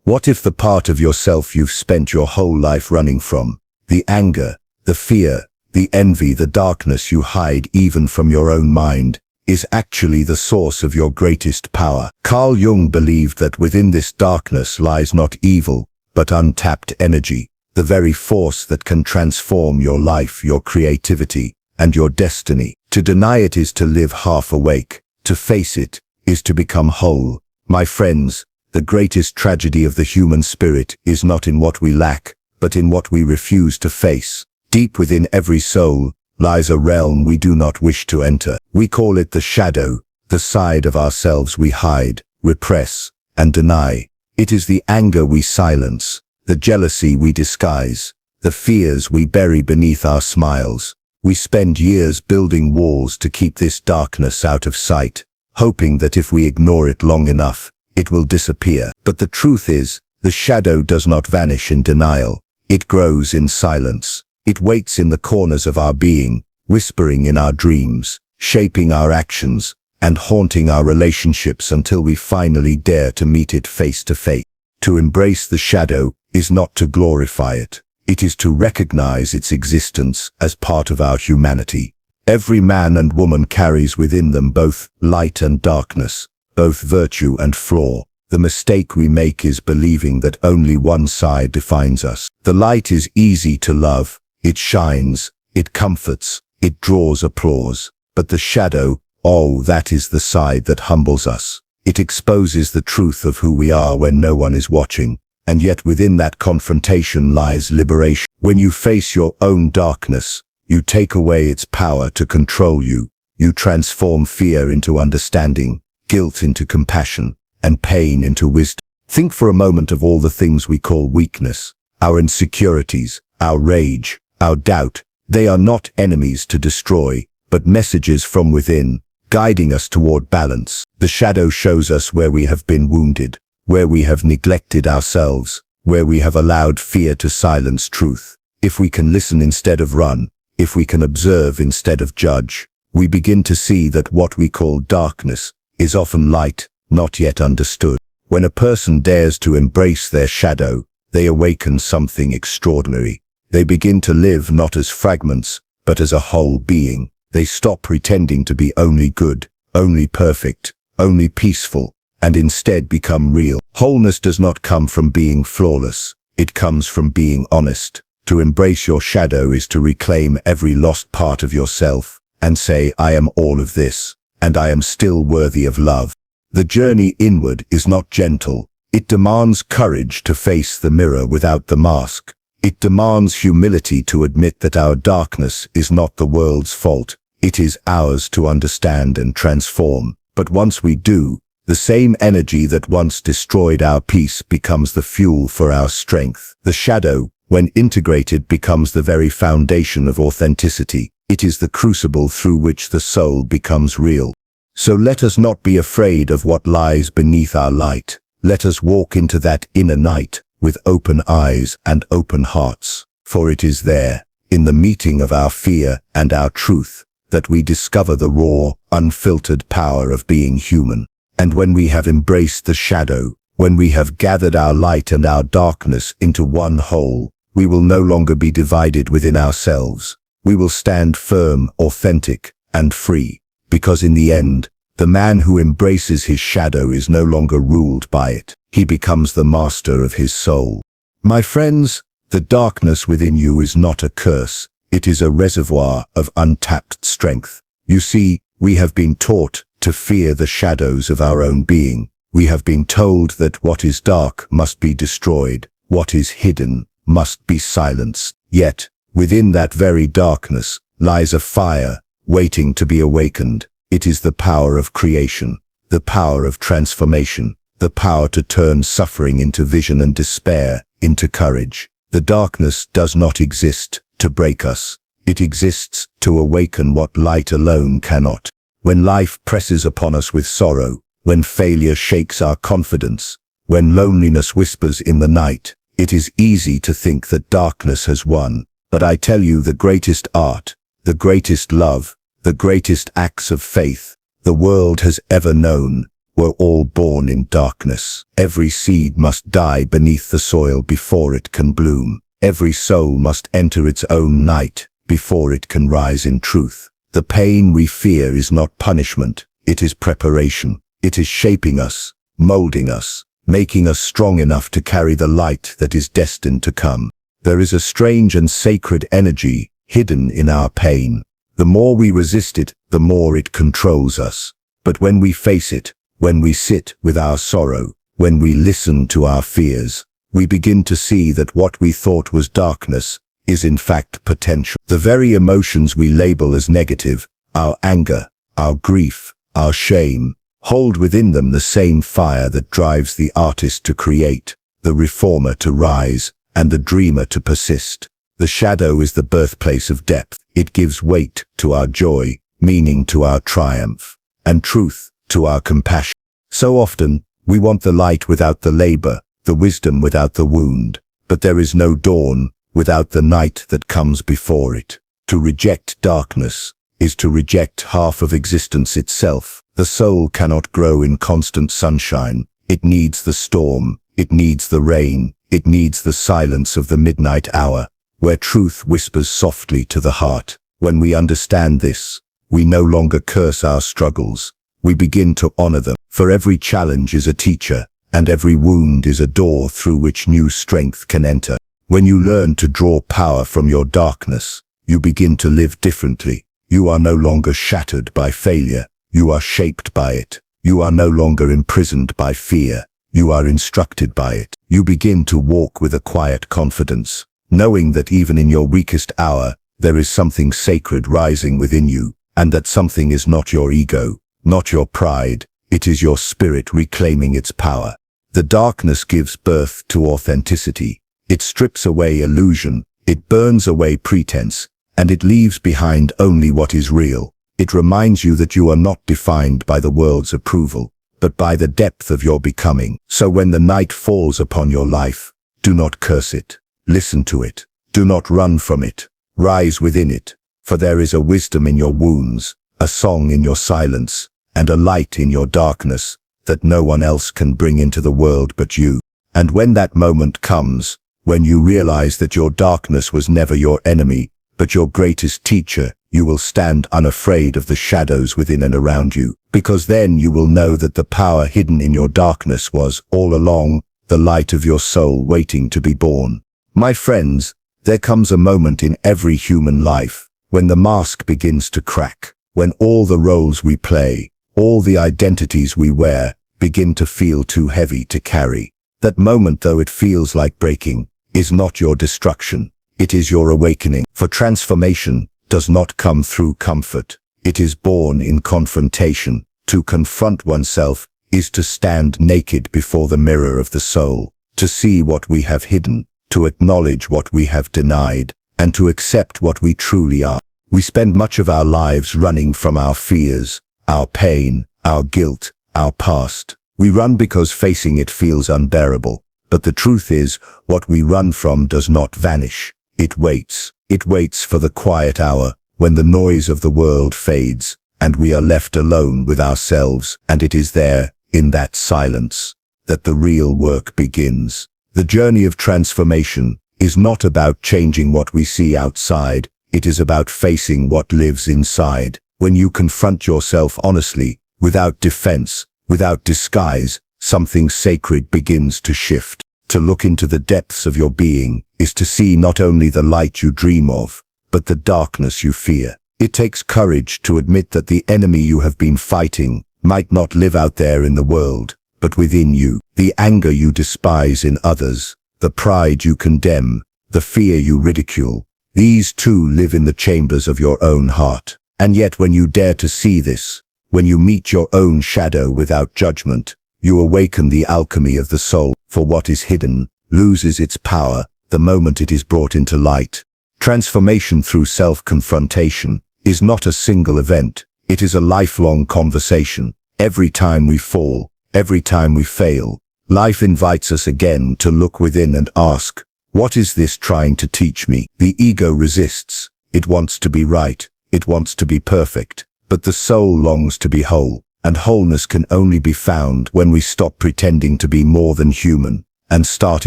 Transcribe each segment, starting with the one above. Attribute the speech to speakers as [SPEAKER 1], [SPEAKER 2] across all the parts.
[SPEAKER 1] What if the part of yourself you've spent your whole life running from, the anger, the fear, the envy, the darkness you hide even from your own mind, is actually the source of your greatest power? Carl Jung believed that within this darkness lies not evil, but untapped energy, the very force that can transform your life, your creativity, and your destiny. To deny it is to live half awake. To face it is to become whole. My friends, the greatest tragedy of the human spirit is not in what we lack, but in what we refuse to face. Deep within every soul lies a realm we do not wish to enter. We call it the shadow, the side of ourselves we hide, repress, and deny. It is the anger we silence, the jealousy we disguise, the fears we bury beneath our smiles. We spend years building walls to keep this darkness out of sight, hoping that if we ignore it long enough, it will disappear. But the truth is, the shadow does not vanish in denial. It grows in silence. It waits in the corners of our being, whispering in our dreams, shaping our actions, and haunting our relationships until we finally dare to meet it face to face. To embrace the shadow is not to glorify it. It is to recognize its existence as part of our humanity. Every man and woman carries within them both light and darkness, both virtue and flaw. The mistake we make is believing that only one side defines us. The light is easy to love. It shines, it comforts, it draws applause. But the shadow, oh, that is the side that humbles us. It exposes the truth of who we are when no one is watching. And yet within that confrontation lies liberation. When you face your own darkness, you take away its power to control you. You transform fear into understanding, guilt into compassion, and pain into wisdom. Think for a moment of all the things we call weakness, our insecurities, our rage, our doubt. They are not enemies to destroy, but messages from within, guiding us toward balance. The shadow shows us where we have been wounded, where we have neglected ourselves, where we have allowed fear to silence truth. If we can listen instead of run, if we can observe instead of judge, we begin to see that what we call darkness is often light, not yet understood. When a person dares to embrace their shadow, they awaken something extraordinary. They begin to live not as fragments, but as a whole being. They stop pretending to be only good, only perfect, only peaceful, and instead become real. Wholeness does not come from being flawless. It comes from being honest. To embrace your shadow is to reclaim every lost part of yourself and say, I am all of this, and I am still worthy of love. The journey inward is not gentle. It demands courage to face the mirror without the mask. It demands humility to admit that our darkness is not the world's fault. It is ours to understand and transform. But once we do, the same energy that once destroyed our peace becomes the fuel for our strength. The shadow, when integrated, becomes the very foundation of authenticity. It is the crucible through which the soul becomes real. So let us not be afraid of what lies beneath our light. Let us walk into that inner night with open eyes and open hearts. For it is there, in the meeting of our fear and our truth, that we discover the raw, unfiltered power of being human. And when we have embraced the shadow, when we have gathered our light and our darkness into one whole, we will no longer be divided within ourselves. We will stand firm, authentic, and free, because in the end, the man who embraces his shadow is no longer ruled by it. He becomes the master of his soul. My friends, the darkness within you is not a curse. It is a reservoir of untapped strength. You see, we have been taught to fear the shadows of our own being. We have been told that what is dark must be destroyed, what is hidden must be silenced. Yet, within that very darkness lies a fire waiting to be awakened. It is the power of creation, the power of transformation, the power to turn suffering into vision and despair into courage. The darkness does not exist to break us. It exists to awaken what light alone cannot. When life presses upon us with sorrow, when failure shakes our confidence, when loneliness whispers in the night, it is easy to think that darkness has won. But I tell you, the greatest art, the greatest love, the greatest acts of faith the world has ever known We're all born in darkness. Every seed must die beneath the soil before it can bloom. Every soul must enter its own night before it can rise in truth. The pain we fear is not punishment, it is preparation. It is shaping us, molding us, making us strong enough to carry the light that is destined to come. There is a strange and sacred energy hidden in our pain. The more we resist it, the more it controls us. But when we face it, when we sit with our sorrow, when we listen to our fears, we begin to see that what we thought was darkness is in fact potential. The very emotions we label as negative, our anger, our grief, our shame, hold within them the same fire that drives the artist to create, the reformer to rise, and the dreamer to persist. The shadow is the birthplace of depth. It gives weight to our joy, meaning to our triumph, and truth to our compassion. So often, we want the light without the labor, the wisdom without the wound, but there is no dawn without the night that comes before it. To reject darkness is to reject half of existence itself. The soul cannot grow in constant sunshine. It needs the storm, it needs the rain, it needs the silence of the midnight hour, where truth whispers softly to the heart. When we understand this, we no longer curse our struggles. We begin to honor them. For every challenge is a teacher, and every wound is a door through which new strength can enter. When you learn to draw power from your darkness, you begin to live differently. You are no longer shattered by failure. You are shaped by it. You are no longer imprisoned by fear. You are instructed by it. You begin to walk with a quiet confidence, knowing that even in your weakest hour, there is something sacred rising within you, and that something is not your ego, not your pride. It is your spirit reclaiming its power. The darkness gives birth to authenticity. It strips away illusion. It burns away pretense, and it leaves behind only what is real. It reminds you that you are not defined by the world's approval, but by the depth of your becoming. So when the night falls upon your life, do not curse it. Listen to it. Do not run from it. Rise within it, for there is a wisdom in your wounds, a song in your silence, and a light in your darkness that no one else can bring into the world but you. And when that moment comes, when you realize that your darkness was never your enemy, but your greatest teacher, you will stand unafraid of the shadows within and around you, because then you will know that the power hidden in your darkness was, all along, the light of your soul waiting to be born. My friends, there comes a moment in every human life when the mask begins to crack, when all the roles we play, all the identities we wear, begin to feel too heavy to carry. That moment, though it feels like breaking, is not your destruction. It is your awakening. For transformation does not come through comfort. It is born in confrontation. To confront oneself is to stand naked before the mirror of the soul, to see what we have hidden, to acknowledge what we have denied, and to accept what we truly are. We spend much of our lives running from our fears, our pain, our guilt, our past. We run because facing it feels unbearable. But the truth is, what we run from does not vanish. It waits. It waits for the quiet hour, when the noise of the world fades, and we are left alone with ourselves, and it is there, in that silence, that the real work begins. The journey of transformation is not about changing what we see outside. It is about facing what lives inside. When you confront yourself honestly, without defense, without disguise, something sacred begins to shift. To look into the depths of your being is to see not only the light you dream of, but the darkness you fear. It takes courage to admit that the enemy you have been fighting might not live out there in the world, but within you. The anger you despise in others, the pride you condemn, the fear you ridicule, these too live in the chambers of your own heart. And yet when you dare to see this, when you meet your own shadow without judgment, you awaken the alchemy of the soul. For what is hidden loses its power the moment it is brought into light. Transformation through self-confrontation is not a single event. It is a lifelong conversation. Every time we fall, every time we fail, life invites us again to look within and ask, what is this trying to teach me? The ego resists. It wants to be right. It wants to be perfect. But the soul longs to be whole. And wholeness can only be found when we stop pretending to be more than human and start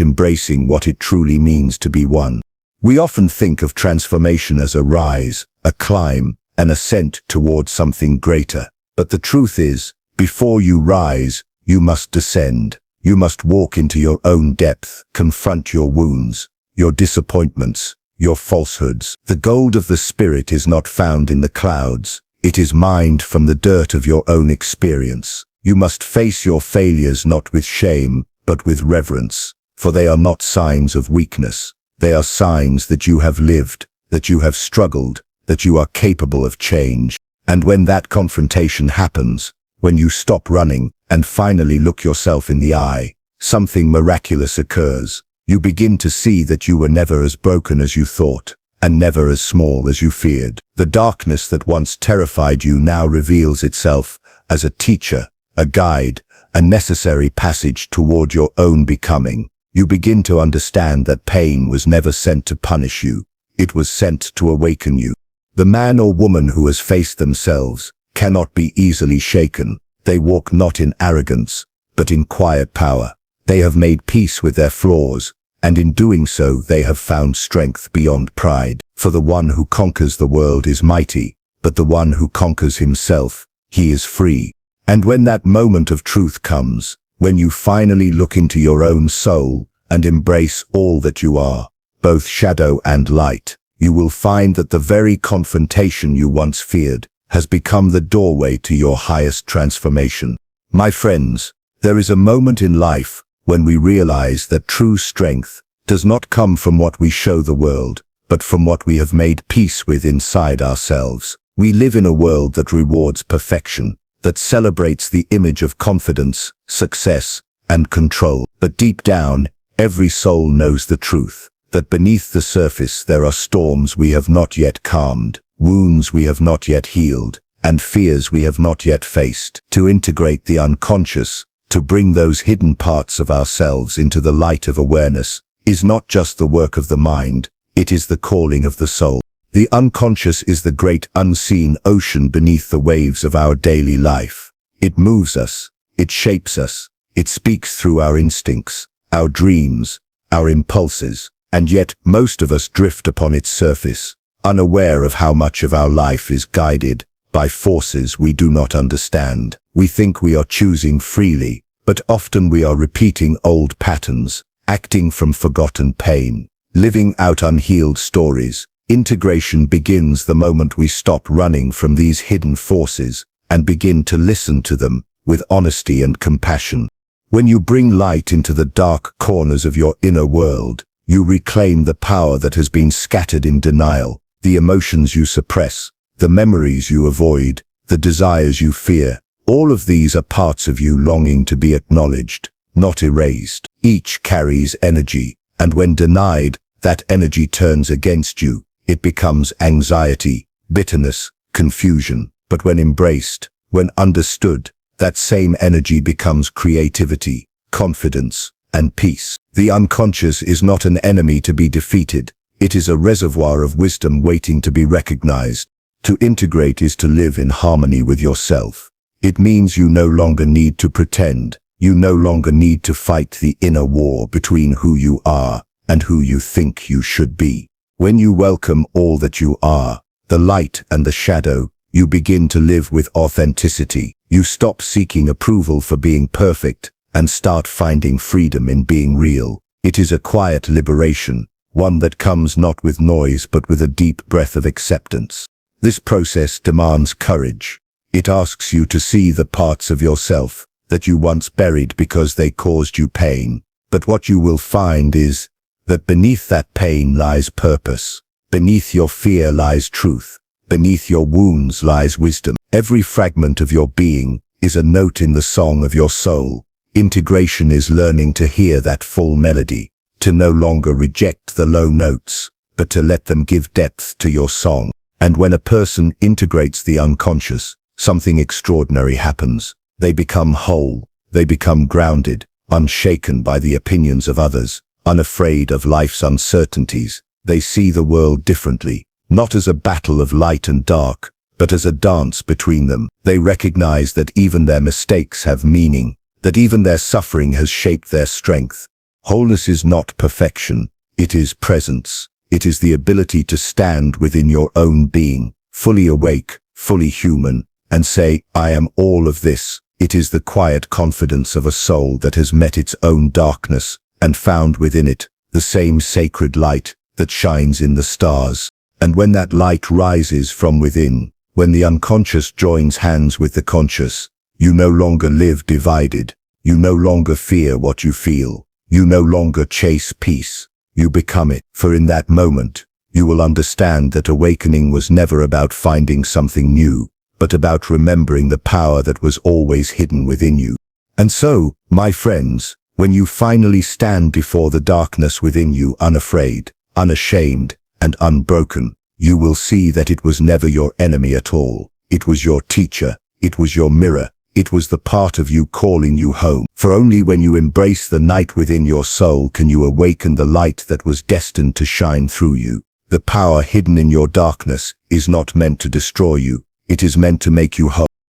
[SPEAKER 1] embracing what it truly means to be one. We often think of transformation as a rise, a climb, an ascent towards something greater. But the truth is, before you rise, you must descend. You must walk into your own depth, confront your wounds, your disappointments, your falsehoods. The gold of the spirit is not found in the clouds. It is mined from the dirt of your own experience. You must face your failures not with shame, but with reverence, for they are not signs of weakness. They are signs that you have lived, that you have struggled, that you are capable of change. And when that confrontation happens, when you stop running and finally look yourself in the eye, something miraculous occurs. You begin to see that you were never as broken as you thought, and never as small as you feared. The darkness that once terrified you now reveals itself as a teacher, a guide, a necessary passage toward your own becoming. You begin to understand that pain was never sent to punish you. It was sent to awaken you. The man or woman who has faced themselves cannot be easily shaken. They walk not in arrogance, but in quiet power. They have made peace with their flaws, and in doing so they have found strength beyond pride. For the one who conquers the world is mighty, but the one who conquers himself, he is free. And when that moment of truth comes, when you finally look into your own soul and embrace all that you are, both shadow and light, you will find that the very confrontation you once feared has become the doorway to your highest transformation. My friends, there is a moment in life when we realize that true strength does not come from what we show the world, but from what we have made peace with inside ourselves. We live in a world that rewards perfection, that celebrates the image of confidence, success, and control. But deep down, every soul knows the truth, that beneath the surface there are storms we have not yet calmed, wounds we have not yet healed, and fears we have not yet faced. To integrate the unconscious, to bring those hidden parts of ourselves into the light of awareness, is not just the work of the mind, it is the calling of the soul. The unconscious is the great unseen ocean beneath the waves of our daily life. It moves us, it shapes us, it speaks through our instincts, our dreams, our impulses, and yet most of us drift upon its surface, unaware of how much of our life is guided by forces we do not understand. We think we are choosing freely, but often we are repeating old patterns, acting from forgotten pain, living out unhealed stories. Integration begins the moment we stop running from these hidden forces and begin to listen to them with honesty and compassion. When you bring light into the dark corners of your inner world, you reclaim the power that has been scattered in denial, the emotions you suppress, the memories you avoid, the desires you fear. All of these are parts of you longing to be acknowledged, not erased. Each carries energy, and when denied, that energy turns against you. It becomes anxiety, bitterness, confusion. But when embraced, when understood, that same energy becomes creativity, confidence, and peace. The unconscious is not an enemy to be defeated. It is a reservoir of wisdom waiting to be recognized. To integrate is to live in harmony with yourself. It means you no longer need to pretend. You no longer need to fight the inner war between who you are and who you think you should be. When you welcome all that you are, the light and the shadow, you begin to live with authenticity. You stop seeking approval for being perfect and start finding freedom in being real. It is a quiet liberation, one that comes not with noise but with a deep breath of acceptance. This process demands courage. It asks you to see the parts of yourself that you once buried because they caused you pain. But what you will find is that beneath that pain lies purpose. Beneath your fear lies truth. Beneath your wounds lies wisdom. Every fragment of your being is a note in the song of your soul. Integration is learning to hear that full melody, to no longer reject the low notes, but to let them give depth to your song. And when a person integrates the unconscious, something extraordinary happens. They become whole. They become grounded, unshaken by the opinions of others, unafraid of life's uncertainties. They see the world differently, not as a battle of light and dark, but as a dance between them. They recognize that even their mistakes have meaning, that even their suffering has shaped their strength. Wholeness is not perfection, it is presence. It is the ability to stand within your own being, fully awake, fully human, and say, I am all of this. It is the quiet confidence of a soul that has met its own darkness and found within it the same sacred light that shines in the stars. And when that light rises from within, when the unconscious joins hands with the conscious, you no longer live divided. You no longer fear what you feel. You no longer chase peace. You become it. For in that moment, you will understand that awakening was never about finding something new, but about remembering the power that was always hidden within you. And so, my friends, when you finally stand before the darkness within you unafraid, unashamed, and unbroken, you will see that it was never your enemy at all. It was your teacher. It was your mirror. It was the part of you calling you home. For only when you embrace the night within your soul can you awaken the light that was destined to shine through you. The power hidden in your darkness is not meant to destroy you. It is meant to make you whole.